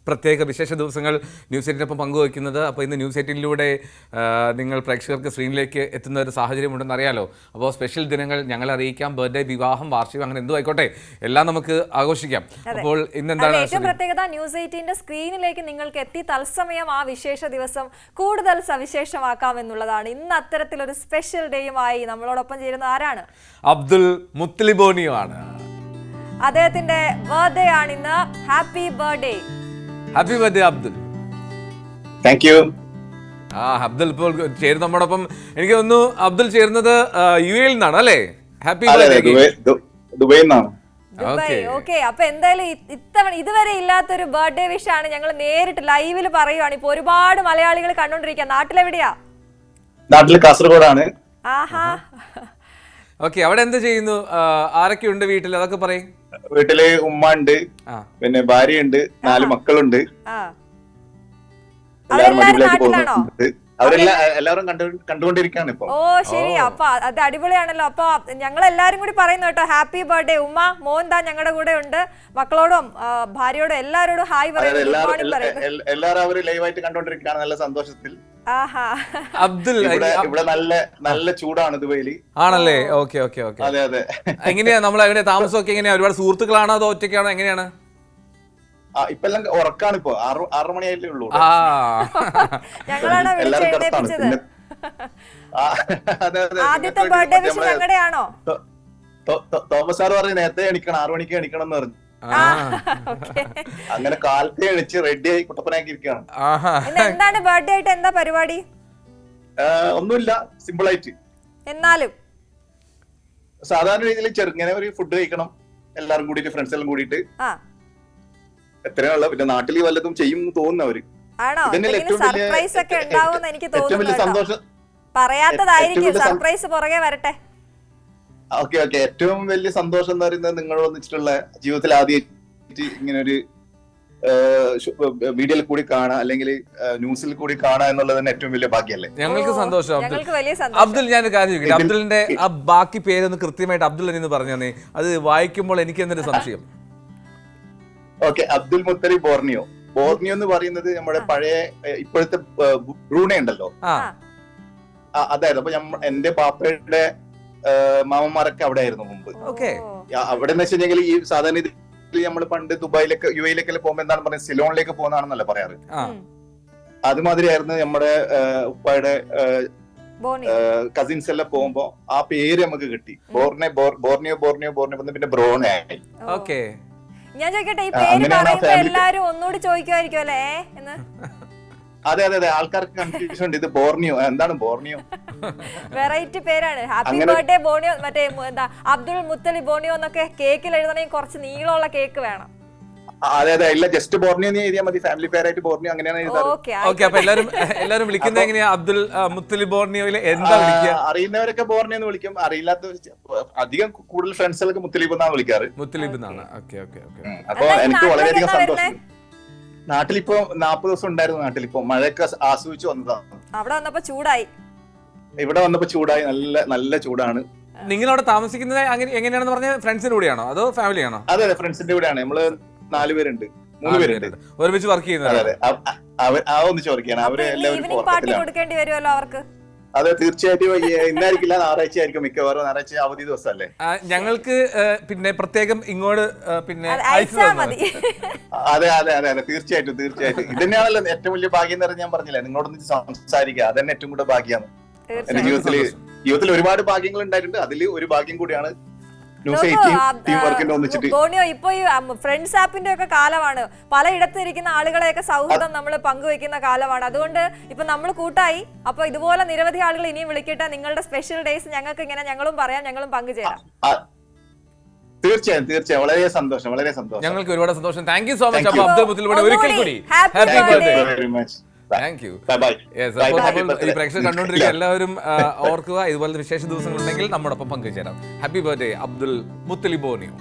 പ്രത്യേക വിശേഷ ദിവസങ്ങൾ ന്യൂസ് 18 പങ്കുവയ്ക്കുന്നത്. അപ്പോൾ ഇന്ന് ന്യൂസ് 18 നിങ്ങൾ പ്രേക്ഷകർക്ക് സ്ക്രീനിലേക്ക് എത്തുന്ന ഒരു സാഹചര്യമുണ്ടെന്ന് അറിയാലോ. അപ്പോൾ സ്പെഷ്യൽ ദിനങ്ങൾ ഞങ്ങളെ അറിയിക്കാം. ബർത്ത്ഡേ, വിവാഹം, വാർഷികം, അങ്ങനെ എന്തും ആയിക്കോട്ടെ, എല്ലാം നമുക്ക് ആഘോഷിക്കാം. അപ്പോൾ ഇന്ന് എന്താണ് ഏറ്റവും പ്രത്യേകത? ന്യൂസ് 18 സ്ക്രീനിലേക്ക് നിങ്ങൾക്ക് എത്തി തത്സമയം ആ വിശേഷ ദിവസം കൂടുതൽ സവിശേഷമാക്കാമെന്നുള്ളതാണ്. ഇന്ന് അത്തരത്തിലൊരു സ്പെഷ്യൽ ഡേയുമായി നമ്മളോടൊപ്പം ചേരുന്ന ആരാണ്? അബ്ദുൽ മുത്തലിബോണിയോ ആണ്. അദ്ദേഹത്തിന്റെ ബർത്ത്ഡേ ആണ് ഇന്ന്. Happy birthday. Happy birthday Abdul. Thank you. Abdul ഇപ്പോൾ ചേരുന്ന നമ്മോടൊപ്പം. എനിക്ക് തോന്നുന്നു അബ്ദുൽ ചേരുന്നത് UAE നിന്നാണ് അല്ലേ? ഹാപ്പി ദുബൈയിൽ നിന്നാണ്. ഓക്കെ. അപ്പൊ എന്തായാലും ഇത്തവണ ഇതുവരെ ഇല്ലാത്തൊരു ബർത്ത്ഡേ വിഷ് ആണ് ഞങ്ങൾ നേരിട്ട് ലൈവിൽ പറയുവാണ്. ഇപ്പൊ ഒരുപാട് മലയാളികൾ കണ്ടോണ്ടിരിക്കുക. നാട്ടിലെവിടെയാ? നാട്ടില് കാസർഗോഡാണ്. ആഹാ. ഓക്കെ. അവിടെ എന്ത് ചെയ്യുന്നു? ആരൊക്കെ ഉണ്ട് വീട്ടിൽ? അതൊക്കെ പറയും. വീട്ടില് ഉമ്മ ഉണ്ട്, പിന്നെ ഭാര്യ ഉണ്ട്, 4 മക്കളുണ്ട്. എല്ലാവരും അടിപൊളിയായിട്ട് പോകുന്നുണ്ട്. എല്ലാവരും കണ്ടുകൊണ്ടിരിക്കുകയാണ് ഇപ്പൊ. ഓ ശരി. അപ്പൊ അത് അടിപൊളിയാണല്ലോ. അപ്പൊ ഞങ്ങൾ എല്ലാരും കൂടി പറയുന്നു കേട്ടോ, ഹാപ്പി ബർത്ത്ഡേ ഉമ്മ. മോൻ താ ഞങ്ങളുടെ കൂടെ ഉണ്ട്. മക്കളോടും ഭാര്യയോടും എല്ലാവരോടും ഹായ് പറയുന്നു. എല്ലാവരും അവര് ലൈവായിട്ട് കണ്ടുകൊണ്ടിരിക്കുകയാണ് നല്ല സന്തോഷത്തിൽ. അബ്ദുൽ, ഇവിടെ നല്ല ചൂടാണ് ദുബൈയില്. ആണല്ലേ? Okay okay okay. അതെ അതെ. എങ്ങനെയാ നമ്മൾ എങ്ങനെ താമസമൊക്കെ എങ്ങനെയാ? ഒരുപാട് സുഹൃത്തുക്കളാണോ അതോ ഒറ്റയ്ക്കാണോ? എങ്ങനെയാണ്? ഇപ്പൊ എല്ലാം ഉറക്കാണ്. ഇപ്പൊ 6 മണിയായിട്ടേ ഉള്ളൂ. തോമസ് സാർ പറഞ്ഞു നേരത്തെ എണിക്കണം, 6 മണിക്ക് എണിക്കണം എന്ന് പറഞ്ഞു. അങ്ങനെ കാലത്തെ എണിച്ച് റെഡിയായി കുട്ടപ്പനാക്കി ഇരിക്കുകയാണ്. എന്താണ് ബർത്ത്ഡേ ആയിട്ട് എന്താ പരിപാടി? ഒന്നുമില്ല, സിമ്പിൾ ആയിട്ട്. എന്നാലും സാധാരണ രീതിയിൽ ചെറുങ്ങനെ ഒരു ഫുഡ് കഴിക്കണം, എല്ലാരും കൂടിയിട്ട്, ഫ്രണ്ട്സ് എല്ലാം കൂടിയിട്ട്. എത്രയുള്ള പിന്നെ നാട്ടിൽ വല്ലതും ചെയ്യും തോന്നുന്നു അവര്. സർപ്രൈസ് ഒക്കെ ഉണ്ടാവുമെന്ന് എനിക്ക് തോന്നുന്നു. പറയാത്തതായിരിക്കും, സർപ്രൈസ് പുറകെ വരട്ടെ. Okay okay. ഏറ്റവും വലിയ സന്തോഷം എന്ന് പറയുന്നത് നിങ്ങൾ വന്നിട്ടുള്ള ജീവിതത്തിൽ ആദ്യമായിട്ട് ഇങ്ങനെ ഒരു വീഡിയോയിൽ കൂടി കാണാ, അല്ലെങ്കിൽ ന്യൂസിൽ കൂടി കാണാ എന്നുള്ളത് തന്നെ ഏറ്റവും വലിയ ഭാഗ്യല്ലേ? ഞങ്ങൾക്ക് സന്തോഷം. അബ്ദുൽ, ഞാൻ കാര്യം ചോദിക്കട്ടെ, അബ്ദുലിന്റെ ആ ബാക്കി പേരൊന്ന് കൃത്യമായിട്ട് അബ്ദുൽ എന്ന് പറഞ്ഞു തന്നെ, അത് വായിക്കുമ്പോൾ എനിക്ക് എന്നൊരു സംശയം. Okay. Abdul Muthalib Borneo. Borneo എന്ന് പറയുന്നത് നമ്മുടെ പഴയ ഇപ്പോഴത്തെ ബ്രൂണൈ ഉണ്ടല്ലോ, അതായത് അപ്പൊ എന്റെ പാപ്പയുടെ മാമന്മാരൊക്കെ അവിടെ ആയിരുന്നു മുമ്പ്. അവിടെ എന്ന് വെച്ചിട്ടുണ്ടെങ്കിൽ ഈ സാധാരണ ഇതിൽ നമ്മൾ പണ്ട് ദുബായിലേക്ക് UAE പോകുമ്പോ എന്താണ് പറയുന്നത്, സിലോണിലേക്ക് പോകുന്നതാണെന്നല്ല പറയാറ്. അതുമാതിരി ആയിരുന്നു നമ്മുടെ ഉപ്പയുടെ കസിൻസ് എല്ലാം പോകുമ്പോ ആ പേര് നമുക്ക് കിട്ടി. ബോർണിയോ പിന്നെ ബ്രോണെ ആയി. ഞാൻ ചോദിക്കട്ടെ, ഈ പേര് പറയുമ്പോ എല്ലാരും ഒന്നുകൂടി ചോദിക്കുമായിരിക്കും അല്ലേ എന്ന്? അതെ അതെ അതെ. ആൾക്കാർക്ക് കൺഫ്യൂഷൻ ഉണ്ട്, ഇത് ബോർണിയോ എന്താണ് ബോർണിയോ? വെറൈറ്റി പേരാണ്. ഹാപ്പി ബർത്ത്ഡേ ബോർണിയോ, മറ്റേ എന്താ അബ്ദുൽ മുത്തലിബ് ബോർണിയോ എന്നൊക്കെ കേക്കിൽ എഴുതണമെങ്കിൽ കുറച്ച് നീളമുള്ള കേക്ക് വേണം. അതെ അതെ. ഇല്ല, ജസ്റ്റ് ബോർണിയോ എന്ന് എഴുതിയാൽ മതി. ഫാമിലി പേരായിട്ട് ബോർണിയോ അങ്ങനെയാണ് എഴുതാറ്. ഓക്കെ. അപ്പൊ എല്ലാരും വിളിക്കുന്നത് എങ്ങനെയാ? അബ്ദുൽ മുത്തലിബ് ബോർണിയോയിൽ എന്താ വിളിക്കുക? അറിയുന്നവരൊക്കെ ബോർണിയോ എന്ന് വിളിക്കും, അറിയില്ലാത്ത അധികം കൂടുതൽ ഫ്രണ്ട്സുകൾക്ക് മുത്തലിബ് എന്നാണ് വിളിക്കാറ്. മുത്തലിബ് എന്നാണ്. Okay okay okay. അപ്പൊ എനിക്ക് വളരെയധികം സന്തോഷം. നാട്ടിലിപ്പോ 40 ദിവസം ഉണ്ടായിരുന്നു. നാട്ടിലിപ്പോ മഴയൊക്കെ ആസ്വദിച്ചു വന്നതാണ്. അവിടെ വന്നപ്പോ ചൂടായി. ഇവിടെ വന്നപ്പോ ചൂടായി, നല്ല ചൂടാണ്. നിങ്ങളവിടെ താമസിക്കുന്നത് എങ്ങനെയാണെന്ന് പറഞ്ഞ ഫ്രണ്ട്സിന്റെ കൂടെയാണോ അതോ ഫാമിലി ആണോ? അതെ അതെ, ഫ്രണ്ട്സിന്റെ കൂടെയാണ്. നമ്മള് 4 പേരുണ്ട്, 3 പേരുണ്ട് ഒരുമിച്ച് വർക്ക് ചെയ്യുന്നത്. ഒന്നിച്ച് വർക്ക് ചെയ്യണം. അവര് എല്ലാവരും പാർട്ടി കൊടുക്കേണ്ടി വരുമല്ലോ അവർക്ക്. അതെ തീർച്ചയായിട്ടും. ഇന്നായിരിക്കില്ല, ഞായറാഴ്ച ആയിരിക്കും മിക്കവാറും. ഞായറാഴ്ച അവധി ദിവസമല്ലേ? ഞങ്ങൾക്ക് പിന്നെ പ്രത്യേകം ഇങ്ങോട്ട് പിന്നെ അതെ അതെ അതെ അതെ, തീർച്ചയായിട്ടും തീർച്ചയായിട്ടും. ഇതന്നെയാണല്ലോ ഏറ്റവും വലിയ ഭാഗ്യം എന്ന് പറഞ്ഞാൽ ഞാൻ പറഞ്ഞില്ലേ, നിങ്ങളോടൊന്ന് സംസാരിക്കുക, അതന്നെ ഏറ്റവും കൂടുതൽ ഭാഗ്യമാണ്. എന്റെ ജീവിതത്തിൽ ഒരുപാട് ഭാഗ്യങ്ങൾ ഉണ്ടായിട്ടുണ്ട്. അതിൽ ഒരു ഭാഗ്യം കൂടിയാണ് ബോണിയോ. ഇപ്പൊ ഈ ഫ്രണ്ട്സ് ആപ്പിന്റെ ഒക്കെ കാലമാണ്. പലയിടത്ത് ഇരിക്കുന്ന ആളുകളെയൊക്കെ സൗഹൃദം നമ്മൾ പങ്കുവെക്കുന്ന കാലമാണ്. അതുകൊണ്ട് ഇപ്പൊ നമ്മൾ കൂട്ടായി. അപ്പൊ ഇതുപോലെ നിരവധി ആളുകൾ ഇനിയും വിളിക്കട്ടെ. നിങ്ങളുടെ സ്പെഷ്യൽ ഡേയ്സ് ഞങ്ങൾക്ക് ഇങ്ങനെ ഞങ്ങളും പറയാം, ഞങ്ങളും പങ്കുചേരാം. തീർച്ചയായും തീർച്ചയായും. വളരെ സന്തോഷം, വളരെ സന്തോഷം. ഞങ്ങൾക്ക് ഒരുപാട് സന്തോഷം. Thank you so much Abdul Muthalib. ഒരിക്കൽ കൂടി ഹാപ്പി ബർത്ത്ഡേ. Thank you. ഈ പ്രേക്ഷകർ കണ്ടുകൊണ്ടിരിക്കുക എല്ലാവരും ഓർക്കുക, ഇതുപോലത്തെ വിശേഷ ദിവസങ്ങളുണ്ടെങ്കിൽ നമ്മോടൊപ്പം പങ്കുചേരാം. Happy birthday Abdul Muthalib Borneo.